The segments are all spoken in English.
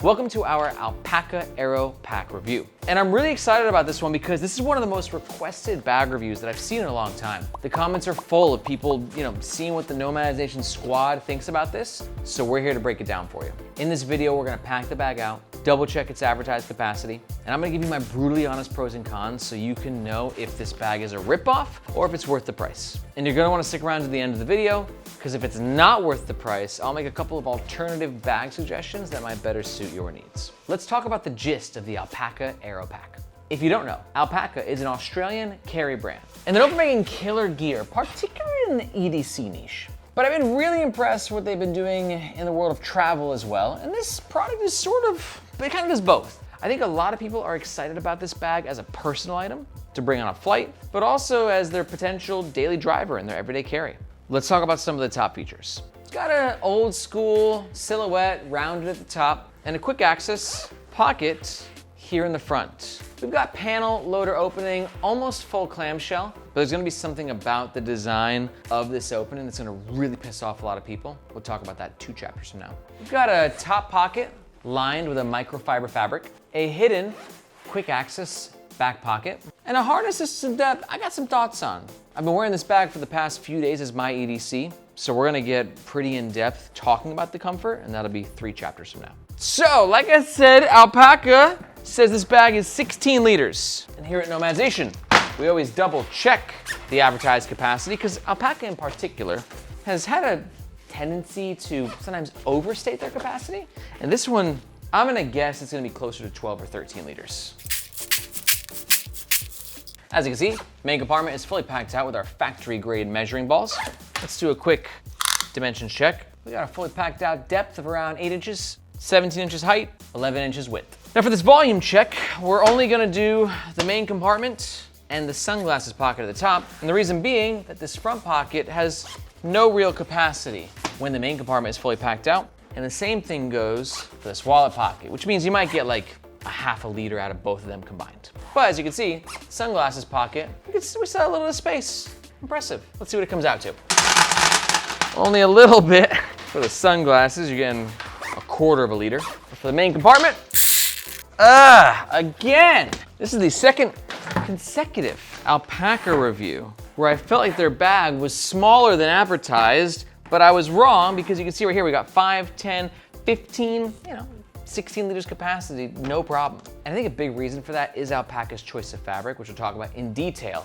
Welcome to our Alpaka Aero pack review. And I'm really excited about this one because this is one of the most requested bag reviews that I've seen in a long time. The comments are full of people, seeing what the Nomadization squad thinks about this. So we're here to break it down for you. In this video, we're gonna pack the bag out, double check its advertised capacity, and I'm gonna give you my brutally honest pros and cons so you can know if this bag is a ripoff or if it's worth the price. And you're gonna wanna stick around to the end of the video because if it's not worth the price, I'll make a couple of alternative bag suggestions that might better suit your needs. Let's talk about the gist of the Alpaka Aero pack. If you don't know, Alpaka is an Australian carry brand, and they're known for making killer gear, particularly in the EDC niche. But I've been really impressed with what they've been doing in the world of travel as well, and this product is it kind of does both. I think a lot of people are excited about this bag as a personal item to bring on a flight, but also as their potential daily driver in their everyday carry. Let's talk about some of the top features. It's got an old school silhouette, rounded at the top, and a quick access pocket here in the front. We've got panel loader opening, almost full clamshell, but there's gonna be something about the design of this opening that's gonna really piss off a lot of people. We'll talk about that 2 chapters from now. We've got a top pocket lined with a microfiber fabric, a hidden quick access back pocket, and a harness system that I got some thoughts on. I've been wearing this bag for the past few days as my EDC, so we're gonna get pretty in-depth talking about the comfort, and that'll be 3 chapters from now. So, like I said, Alpaka says this bag is 16 liters. And here at Nomadization, we always double check the advertised capacity because Alpaka in particular has had a tendency to sometimes overstate their capacity. And this one, I'm gonna guess it's gonna be closer to 12 or 13 liters. As you can see, main compartment is fully packed out with our factory grade measuring balls. Let's do a quick dimensions check. We got a fully packed out depth of around 8 inches, 17 inches height, 11 inches width. Now for this volume check, we're only gonna do the main compartment and the sunglasses pocket at the top. And the reason being that this front pocket has no real capacity when the main compartment is fully packed out. And the same thing goes for this wallet pocket, which means you might get like a half a liter out of both of them combined. But as you can see, sunglasses pocket, we still have a little bit of space. Impressive. Let's see what it comes out to. Only a little bit for the sunglasses. You're getting a quarter of a liter. But for the main compartment, again, this is the second consecutive Alpaka review where I felt like their bag was smaller than advertised, but I was wrong because you can see right here, we got 5, 10, 15, 16 liters capacity, no problem. And I think a big reason for that is Alpaka's choice of fabric, which we'll talk about in detail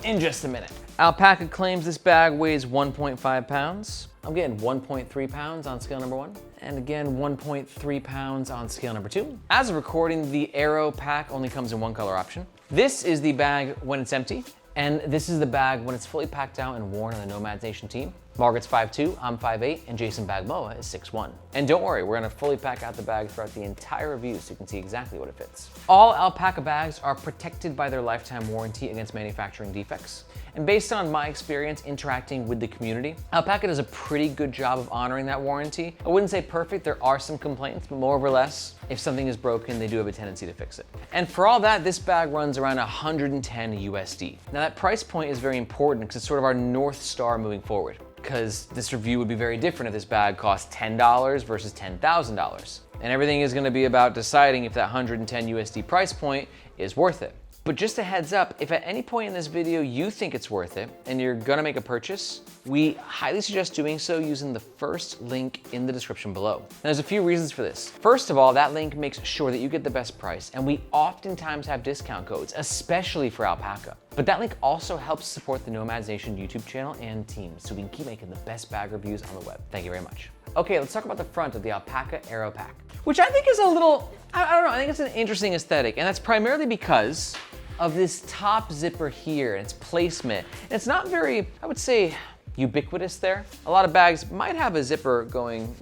in just a minute. Alpaka claims this bag weighs 1.5 pounds. I'm getting 1.3 pounds on scale number 1. And again, 1.3 pounds on scale number 2. As of recording, the Aero pack only comes in 1 color option. This is the bag when it's empty, and this is the bag when it's fully packed out and worn on the Nomadization team. Margaret's 5'2", I'm 5'8", and Jason Bagmoa is 6'1". And don't worry, we're gonna fully pack out the bag throughout the entire review so you can see exactly what it fits. All Alpaka bags are protected by their lifetime warranty against manufacturing defects. And based on my experience interacting with the community, Alpaka does a pretty good job of honoring that warranty. I wouldn't say perfect, there are some complaints, but more or less, if something is broken, they do have a tendency to fix it. And for all that, this bag runs around 110 USD. Now that price point is very important because it's sort of our North Star moving forward, because this review would be very different if this bag cost $10 versus $10,000. And everything is gonna be about deciding if that 110 USD price point is worth it. But just a heads up, if at any point in this video you think it's worth it and you're gonna make a purchase, we highly suggest doing so using the first link in the description below. And there's a few reasons for this. First of all, that link makes sure that you get the best price, and we oftentimes have discount codes, especially for Alpaka. But that link also helps support the Nomadization YouTube channel and team, so we can keep making the best bag reviews on the web. Thank you very much. Okay, let's talk about the front of the Alpaka Aero pack, which I think is a little, I don't know, I think it's an interesting aesthetic, and that's primarily because of this top zipper here and its placement. And it's not very, I would say, ubiquitous there. A lot of bags might have a zipper going,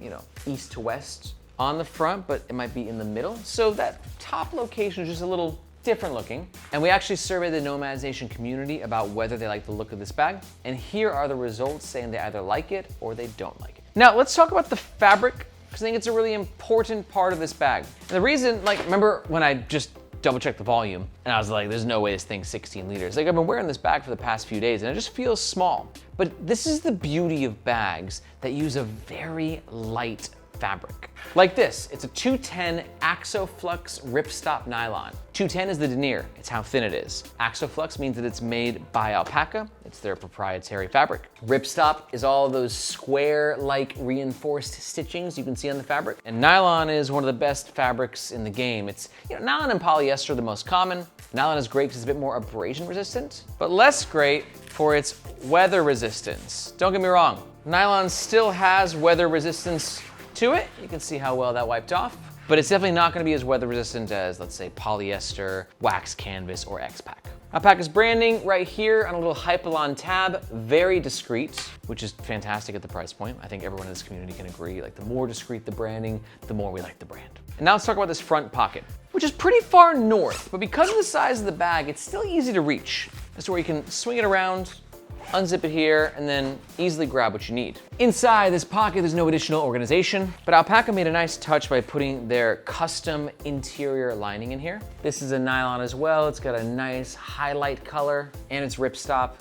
east to west on the front, but it might be in the middle. So that top location is just a little different looking. And we actually surveyed the Nomadization community about whether they like the look of this bag. And here are the results saying they either like it or they don't like it. Now let's talk about the fabric, because I think it's a really important part of this bag. And the reason, remember when I just double check the volume and I was like, there's no way this thing's 16 liters. I've been wearing this bag for the past few days and it just feels small. But this is the beauty of bags that use a very light fabric. Like this, it's a 210 Axoflux ripstop nylon. 210 is the denier, it's how thin it is. Axoflux means that it's made by Alpaka, it's their proprietary fabric. Ripstop is all those square-like reinforced stitchings you can see on the fabric. And nylon is one of the best fabrics in the game. It's, nylon and polyester are the most common. Nylon is great because it's a bit more abrasion resistant, but less great for its weather resistance. Don't get me wrong, nylon still has weather resistance to it. You can see how well that wiped off, but it's definitely not gonna be as weather resistant as, let's say, polyester, wax canvas, or X-Pack. Alpaka's branding right here on a little Hypalon tab, very discreet, which is fantastic at the price point. I think everyone in this community can agree, like the more discreet the branding, the more we like the brand. And now let's talk about this front pocket, which is pretty far north, but because of the size of the bag, it's still easy to reach. That's where you can swing it around, unzip it here, and then easily grab what you need. Inside this pocket, there's no additional organization, but Alpaka made a nice touch by putting their custom interior lining in here. This is a nylon as well. It's got a nice highlight color, and it's ripstop.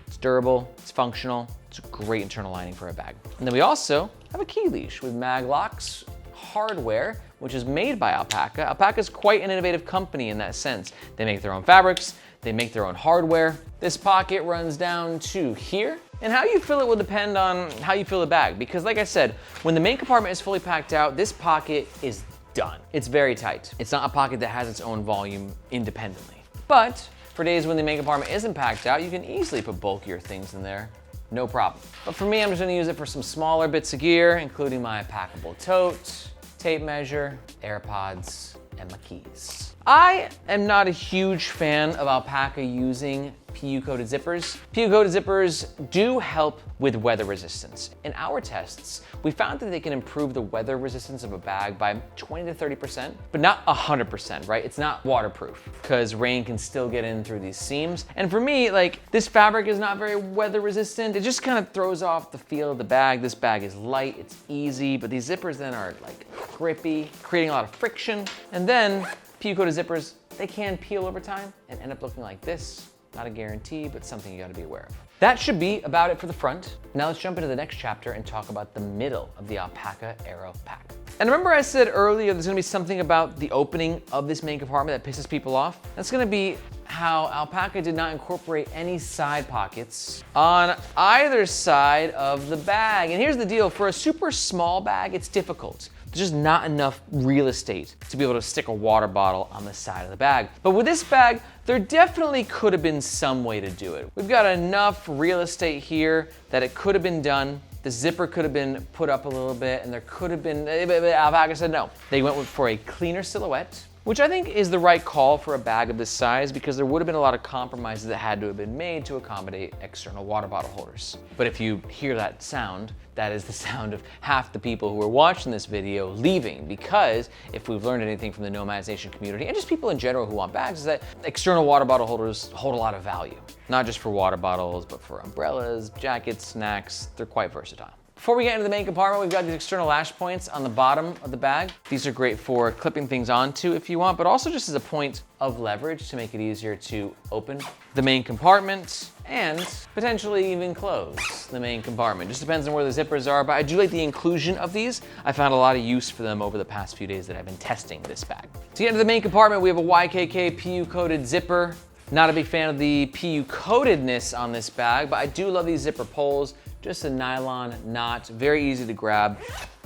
It's durable, it's functional. It's a great internal lining for a bag. And then we also have a key leash with mag locks hardware, which is made by Alpaka. Alpaka is quite an innovative company in that sense. They make their own fabrics, they make their own hardware. This pocket runs down to here, and how you fill it will depend on how you fill the bag, because like I said, when the main compartment is fully packed out, this pocket is done. It's very tight. It's not a pocket that has its own volume independently. But for days when the main compartment isn't packed out, you can easily put bulkier things in there, no problem. But for me, I'm just gonna use it for some smaller bits of gear, including my packable tote, tape measure, AirPods, and my keys. I am not a huge fan of Alpaka using PU-coated zippers. PU-coated zippers do help with weather resistance. In our tests, we found that they can improve the weather resistance of a bag by 20 to 30%, but not 100%, right? It's not waterproof because rain can still get in through these seams. And for me, like, this fabric is not very weather resistant. It just kind of throws off the feel of the bag. This bag is light, it's easy, but these zippers then are like grippy, creating a lot of friction. And then PU-coated zippers, they can peel over time and end up looking like this. Not a guarantee, but something you gotta be aware of. That should be about it for the front. Now let's jump into the next chapter and talk about the middle of the Alpaka Aero pack. And remember I said earlier there's gonna be something about the opening of this main compartment that pisses people off? That's gonna be how Alpaka did not incorporate any side pockets on either side of the bag. And here's the deal, for a super small bag, it's difficult. There's just not enough real estate to be able to stick a water bottle on the side of the bag. But with this bag, there definitely could have been some way to do it. We've got enough real estate here that it could have been done. The zipper could have been put up a little bit, and there could have been, Alpaka said no. They went for a cleaner silhouette, which I think is the right call for a bag of this size because there would have been a lot of compromises that had to have been made to accommodate external water bottle holders. But if you hear that sound, that is the sound of half the people who are watching this video leaving, because if we've learned anything from the nomadization community and just people in general who want bags is that external water bottle holders hold a lot of value, not just for water bottles, but for umbrellas, jackets, snacks. They're quite versatile. Before we get into the main compartment, we've got these external lash points on the bottom of the bag. These are great for clipping things onto if you want, but also just as a point of leverage to make it easier to open the main compartment and potentially even close the main compartment. Just depends on where the zippers are, but I do like the inclusion of these. I found a lot of use for them over the past few days that I've been testing this bag. To get into the main compartment, we have a YKK PU-coated zipper. Not a big fan of the PU-coatedness on this bag, but I do love these zipper pulls. Just a nylon knot, very easy to grab,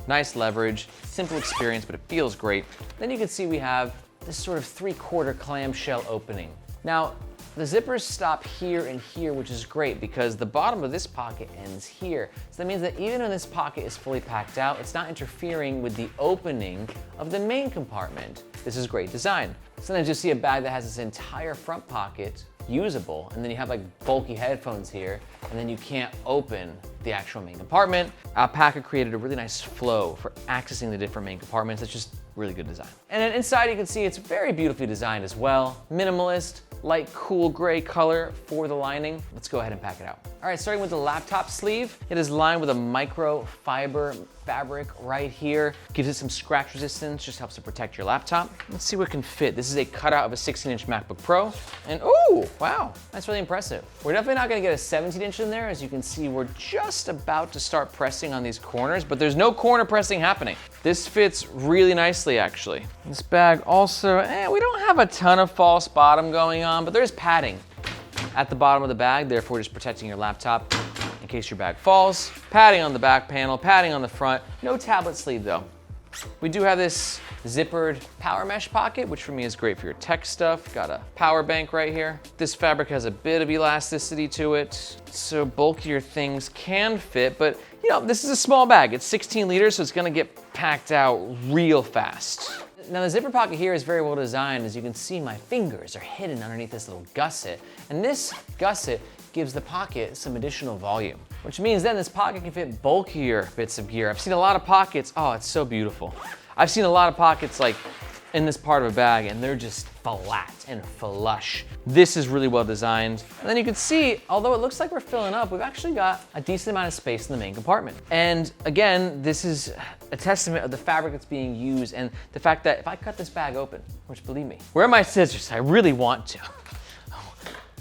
nice leverage, simple experience, but it feels great. Then you can see we have this sort of 3/4 clamshell opening. Now, the zippers stop here and here, which is great because the bottom of this pocket ends here. So that means that even when this pocket is fully packed out, it's not interfering with the opening of the main compartment. This is great design. Sometimes you'll see a bag that has this entire front pocket usable, and then you have like bulky headphones here, and then you can't open the actual main compartment. Alpaka created a really nice flow for accessing the different main compartments. It's just really good design. And then inside you can see it's very beautifully designed as well. Minimalist, light, cool gray color for the lining. Let's go ahead and pack it out. All right, starting with the laptop sleeve, it is lined with a microfiber fabric right here. Gives it some scratch resistance, just helps to protect your laptop. Let's see what can fit. This is a cutout of a 16-inch MacBook Pro. And oh, wow, that's really impressive. We're definitely not gonna get a 17-inch in there. As you can see, we're just about to start pressing on these corners, but there's no corner pressing happening. This fits really nicely, actually. This bag also, we don't have a ton of false bottom going on, but there's padding at the bottom of the bag, therefore just protecting your laptop in case your bag falls. Padding on the back panel, padding on the front. No tablet sleeve though. We do have this zippered power mesh pocket, which for me is great for your tech stuff. Got a power bank right here. This fabric has a bit of elasticity to it, so bulkier things can fit, but you know, this is a small bag. It's 16 liters, so it's gonna get packed out real fast. Now the zipper pocket here is very well designed. As you can see, my fingers are hidden underneath this little gusset, and this gusset gives the pocket some additional volume, which means then this pocket can fit bulkier bits of gear. I've seen a lot of pockets, oh, it's so beautiful. I've seen a lot of pockets like in this part of a bag and they're just flat and flush. This is really well designed. And then you can see, although it looks like we're filling up, we've actually got a decent amount of space in the main compartment. And again, this is a testament of the fabric that's being used and the fact that if I cut this bag open, which believe me, where are my scissors? I really want to.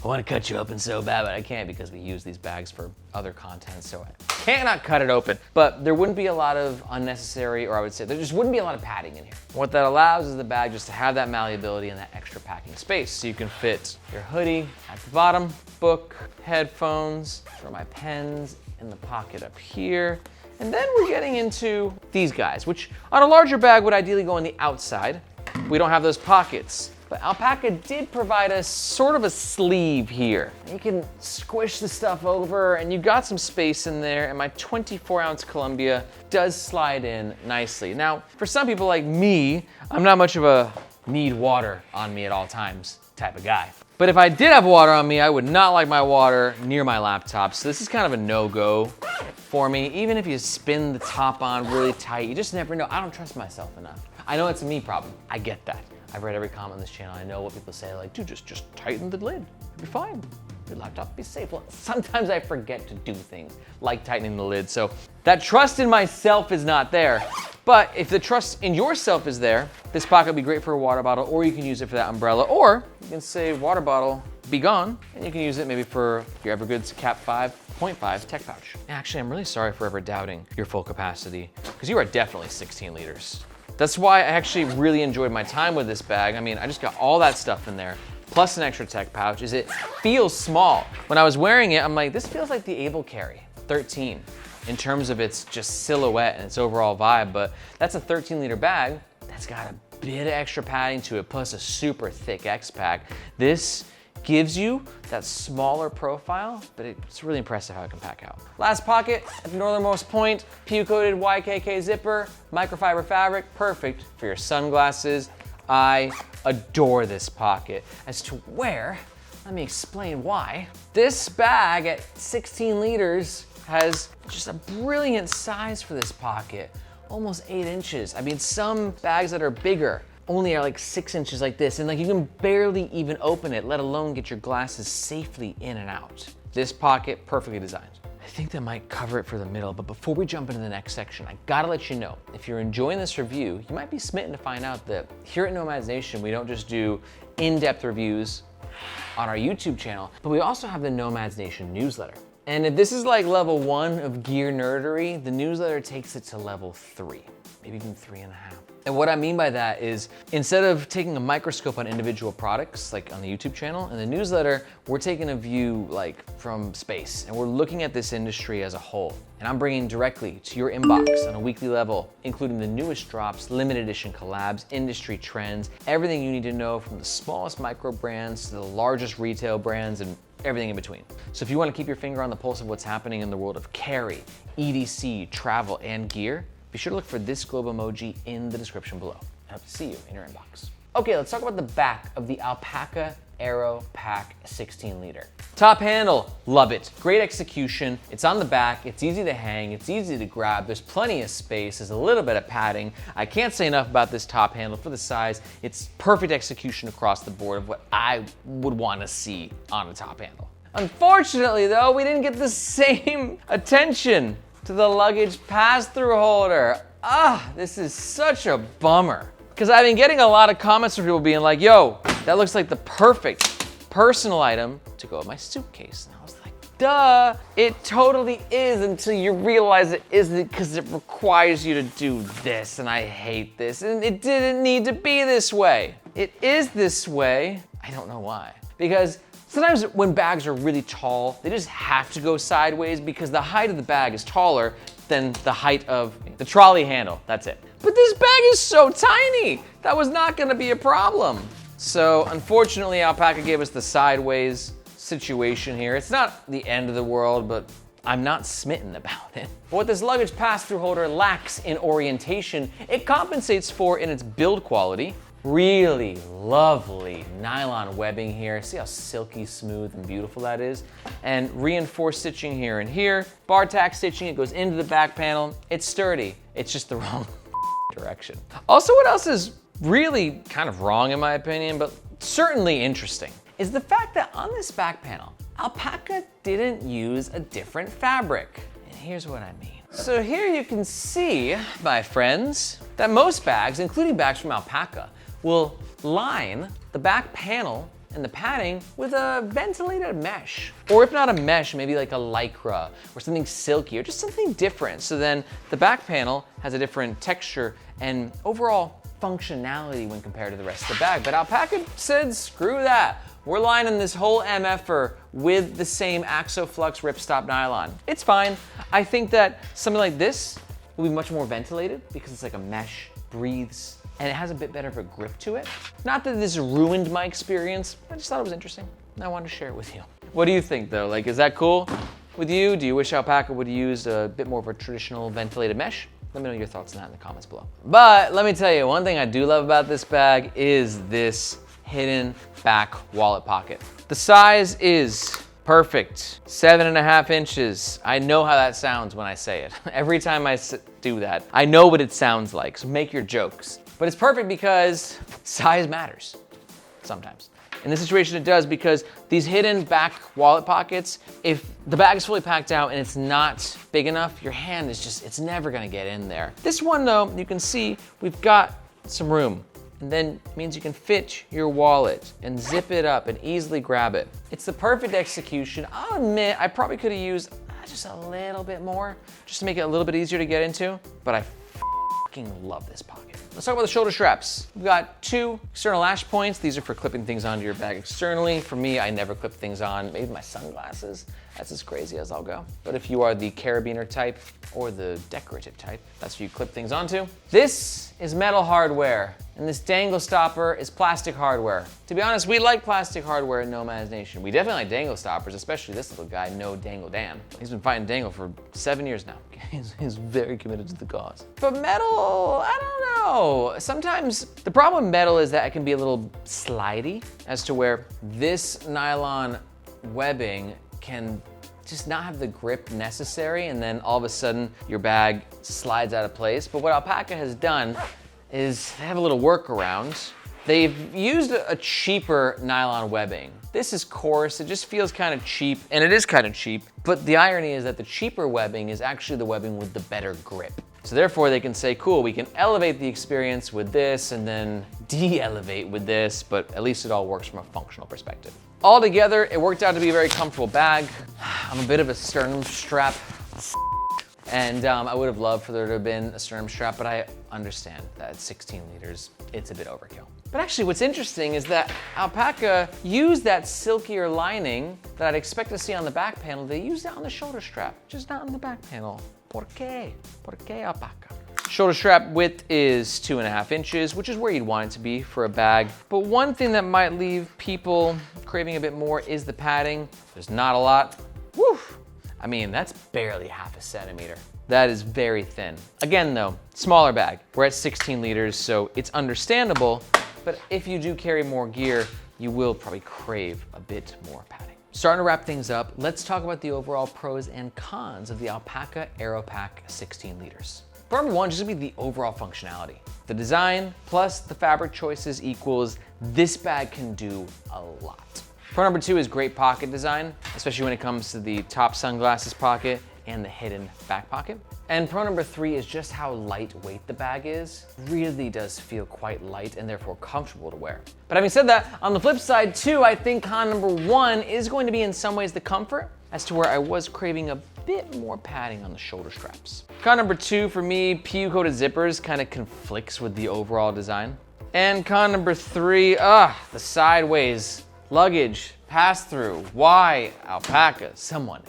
I want to cut you open so bad, but I can't because we use these bags for other content, so I cannot cut it open. But there wouldn't be a lot of unnecessary, or I would say there just wouldn't be a lot of padding in here. What that allows is the bag just to have that malleability and that extra packing space. So you can fit your hoodie at the bottom, book, headphones, throw my pens in the pocket up here. And then we're getting into these guys, which on a larger bag would ideally go on the outside. We don't have those pockets. But Alpaka did provide us sort of a sleeve here. You can squish the stuff over and you've got some space in there, and my 24-ounce Columbia does slide in nicely. Now, for some people like me, I'm not much of a need water on me at all times type of guy. But if I did have water on me, I would not like my water near my laptop. So this is kind of a no-go for me. Even if you spin the top on really tight, you just never know. I don't trust myself enough. I know it's a me problem. I get that. I've read every comment on this channel. I know what people say, like, dude, just tighten the lid. You'll be fine. Your laptop will be safe. Well, sometimes I forget to do things like tightening the lid. So that trust in myself is not there. But if the trust in yourself is there, this pocket would be great for a water bottle, or you can use it for that umbrella, or you can say water bottle, be gone, and you can use it maybe for your Evergoods Cap 5.5 tech pouch. Actually, I'm really sorry for ever doubting your full capacity, because you are definitely 16 liters. That's why I actually really enjoyed my time with this bag. I mean, I just got all that stuff in there, plus an extra tech pouch, is it feels small. When I was wearing it, I'm like, this feels like the Able Carry 13 in terms of its just silhouette and its overall vibe, but that's a 13-liter bag that's got a bit of extra padding to it, plus a super thick X-Pack. This gives you that smaller profile, but it's really impressive how it can pack out. Last pocket at the northernmost point, PU-coated YKK zipper, microfiber fabric, perfect for your sunglasses. I adore this pocket. As to where, let me explain why. This bag at 16 liters has just a brilliant size for this pocket, almost 8 inches. I mean, some bags that are bigger only are like 6 inches like this, and like you can barely even open it, let alone get your glasses safely in and out. This pocket, perfectly designed. I think that might cover it for the middle, but before we jump into the next section, I gotta let you know, if you're enjoying this review, you might be smitten to find out that here at Nomads Nation, we don't just do in-depth reviews on our YouTube channel, but we also have the Nomads Nation newsletter. And if this is like level 1 of gear nerdery, the newsletter takes it to level 3, maybe even 3.5. And what I mean by that is, instead of taking a microscope on individual products, like on the YouTube channel, in the newsletter, we're taking a view like from space, and we're looking at this industry as a whole. And I'm bringing directly to your inbox on a weekly level, including the newest drops, limited edition collabs, industry trends, everything you need to know from the smallest micro brands to the largest retail brands and everything in between. So if you want to keep your finger on the pulse of what's happening in the world of carry, EDC, travel, and gear, be sure to look for this globe emoji in the description below. I hope to see you in your inbox. Okay, let's talk about the back of the Alpaka Aero Pack 16 liter. Top handle, love it. Great execution. It's on the back, it's easy to hang, it's easy to grab, there's plenty of space, there's a little bit of padding. I can't say enough about this top handle for the size. It's perfect execution across the board of what I would want to see on a top handle. Unfortunately though, we didn't get the same attention to the luggage pass-through holder. This is such a bummer. Because I've been getting a lot of comments from people being like, yo, that looks like the perfect personal item to go in my suitcase. And I was like, duh, it totally is until you realize it isn't, because it requires you to do this, and I hate this, and it didn't need to be this way. It is this way, I don't know why. Because sometimes when bags are really tall, they just have to go sideways because the height of the bag is taller than the height of the trolley handle, that's it. But this bag is so tiny, that was not gonna be a problem. So unfortunately, Alpaka gave us the sideways situation here. It's not the end of the world, but I'm not smitten about it. What this luggage pass-through holder lacks in orientation, it compensates for in its build quality. Really lovely nylon webbing here. See how silky smooth and beautiful that is? And reinforced stitching here and here. Bar tack stitching, it goes into the back panel. It's sturdy, it's just the wrong direction. Also, what else is really kind of wrong in my opinion, but certainly interesting, is the fact that on this back panel, Alpaka didn't use a different fabric. And here's what I mean. So here you can see, my friends, that most bags, including bags from Alpaka, will line the back panel and the padding with a ventilated mesh. Or if not a mesh, maybe like a Lycra or something silky or just something different. So then the back panel has a different texture and overall functionality when compared to the rest of the bag. But Alpaka said, screw that. We're lining this whole MFer with the same Axoflux ripstop nylon. It's fine. I think that something like this will be much more ventilated because it's like a mesh, breathes, and it has a bit better of a grip to it. Not that this ruined my experience, I just thought it was interesting and I wanted to share it with you. What do you think though? Like, is that cool with you? Do you wish Alpaka would use a bit more of a traditional ventilated mesh? Let me know your thoughts on that in the comments below. But let me tell you, one thing I do love about this bag is this hidden back wallet pocket. The size is perfect, 7.5 inches. I know how that sounds when I say it. Every time I do that, I know what it sounds like, so make your jokes. But it's perfect because size matters, sometimes. In this situation it does, because these hidden back wallet pockets, if the bag is fully packed out and it's not big enough, your hand is just, it's never gonna get in there. This one though, you can see we've got some room. And then it means you can fit your wallet and zip it up and easily grab it. It's the perfect execution. I'll admit, I probably could have used just a little bit more, just to make it a little bit easier to get into, but I fucking love this pocket. Let's talk about the shoulder straps. We've got 2 external lash points. These are for clipping things onto your bag externally. For me, I never clip things on, maybe my sunglasses. That's as crazy as I'll go. But if you are the carabiner type or the decorative type, that's where you clip things onto. This is metal hardware, and this dangle stopper is plastic hardware. To be honest, we like plastic hardware in Nomads Nation. We definitely like dangle stoppers, especially this little guy, No Dangle Dan. He's been fighting dangle for 7 years now. He's very committed to the cause. But metal, I don't know. Sometimes the problem with metal is that it can be a little slidey, as to where this nylon webbing can just not have the grip necessary, and then all of a sudden your bag slides out of place. But what Alpaka has done is they have a little workaround. They've used a cheaper nylon webbing. This is coarse, it just feels kind of cheap, and it is kind of cheap, but the irony is that the cheaper webbing is actually the webbing with the better grip. So therefore they can say, cool, we can elevate the experience with this and then de-elevate with this, but at least it all works from a functional perspective. Altogether, it worked out to be a very comfortable bag. I'm a bit of a sternum strap, and I would have loved for there to have been a sternum strap, but I understand that at 16 liters, it's a bit overkill. But actually what's interesting is that Alpaka used that silkier lining that I'd expect to see on the back panel. They used that on the shoulder strap, just not on the back panel. ¿Por qué? ¿Por qué Alpaka? Shoulder strap width is 2.5 inches, which is where you'd want it to be for a bag. But one thing that might leave people craving a bit more is the padding. There's not a lot. Woo! I mean, that's barely 0.5 centimeter. That is very thin. Again though, smaller bag. We're at 16 liters, so it's understandable, but if you do carry more gear, you will probably crave a bit more padding. Starting to wrap things up, let's talk about the overall pros and cons of the Alpaka Aero Pack 16 liters. For number one, just gonna be the overall functionality. The design plus the fabric choices equals this bag can do a lot. Pro number 2 is great pocket design, especially when it comes to the top sunglasses pocket and the hidden back pocket. And pro number 3 is just how lightweight the bag is. Really does feel quite light and therefore comfortable to wear. But having said that, on the flip side too, I think con number 1 is going to be in some ways the comfort, as to where I was craving a bit more padding on the shoulder straps. Con number 2 for me, PU coated zippers kind of conflicts with the overall design. And con number 3, the sideways luggage pass through. Why Alpaka? Someone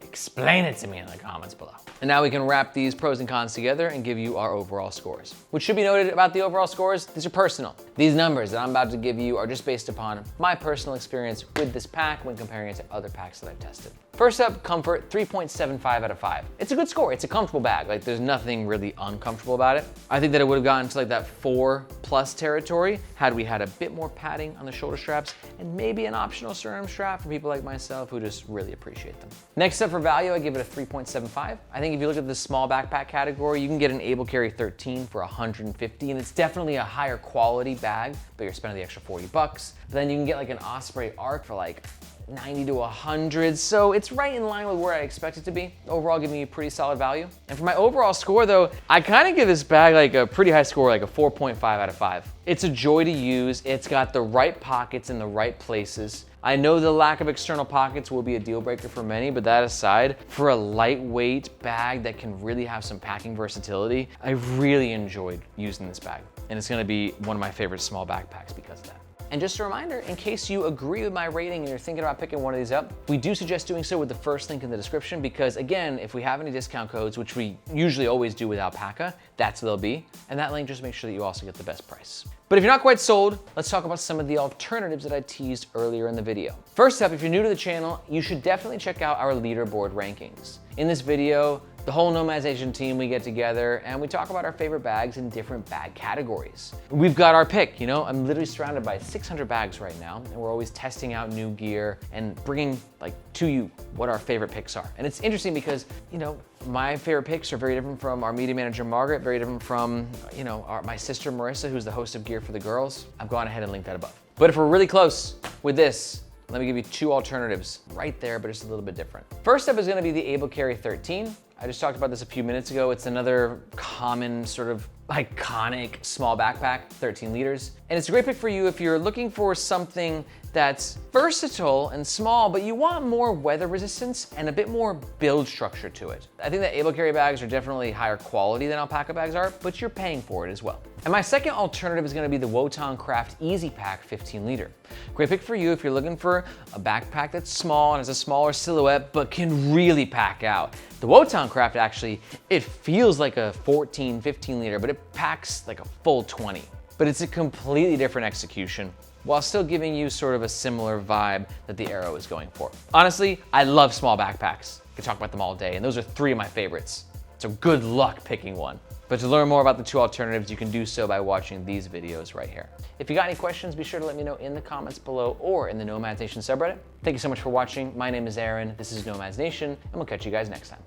explain it to me in the comments below. And now we can wrap these pros and cons together and give you our overall scores. Which should be noted about the overall scores, these are personal. These numbers that I'm about to give you are just based upon my personal experience with this pack when comparing it to other packs that I've tested. First up, comfort, 3.75 out of 5. It's a good score, it's a comfortable bag. Like there's nothing really uncomfortable about it. I think that it would have gotten to like that 4+ territory had we had a bit more padding on the shoulder straps and maybe an optional sternum strap for people like myself who just really appreciate them. Next up for value, I give it a 3.75. I think if you look at the small backpack category, you can get an Able Carry 13 for $150, and it's definitely a higher quality bag, but you're spending the extra $40. But then you can get like an Osprey Arc for like 90 to 100, so it's right in line with where I expect it to be. Overall, giving you pretty solid value. And for my overall score though, I kind of give this bag like a pretty high score, like a 4.5 out of 5. It's a joy to use. It's got the right pockets in the right places. I know the lack of external pockets will be a deal breaker for many, but that aside, for a lightweight bag that can really have some packing versatility, I really enjoyed using this bag. And it's gonna be one of my favorite small backpacks because of that. And just a reminder, in case you agree with my rating and you're thinking about picking one of these up, we do suggest doing so with the first link in the description because again, if we have any discount codes, which we usually always do with Alpaka, that's what they'll be. And that link just makes sure that you also get the best price. But if you're not quite sold, let's talk about some of the alternatives that I teased earlier in the video. First up, if you're new to the channel, you should definitely check out our leaderboard rankings. In this video, the whole Nomads Nation team, we get together and we talk about our favorite bags in different bag categories. We've got our pick, you know, I'm literally surrounded by 600 bags right now and we're always testing out new gear and bringing like to you what our favorite picks are. And it's interesting because, you know, my favorite picks are very different from our media manager, Margaret, very different from, you know, my sister, Marissa, who's the host of Gear for the Girls. I've gone ahead and linked that above. But if we're really close with this, let me give you 2 alternatives right there, but just a little bit different. First up is gonna be the Able Carry 13. I just talked about this a few minutes ago. It's another common sort of iconic small backpack, 13 liters. And it's a great pick for you if you're looking for something that's versatile and small, but you want more weather resistance and a bit more build structure to it. I think that Able Carry bags are definitely higher quality than Alpaka bags are, but you're paying for it as well. And my second alternative is gonna be the Wotan Craft Easy Pack 15 liter. Great pick for you if you're looking for a backpack that's small and has a smaller silhouette, but can really pack out. The Wotan Craft actually, it feels like a 14, 15 liter, but it packs like a full 20. But it's a completely different execution while still giving you sort of a similar vibe that the Aero is going for. Honestly, I love small backpacks. I could talk about them all day, and those are 3 of my favorites. So good luck picking one. But to learn more about the 2 alternatives, you can do so by watching these videos right here. If you got any questions, be sure to let me know in the comments below or in the Nomads Nation subreddit. Thank you so much for watching. My name is Aaron, this is Nomads Nation, and we'll catch you guys next time.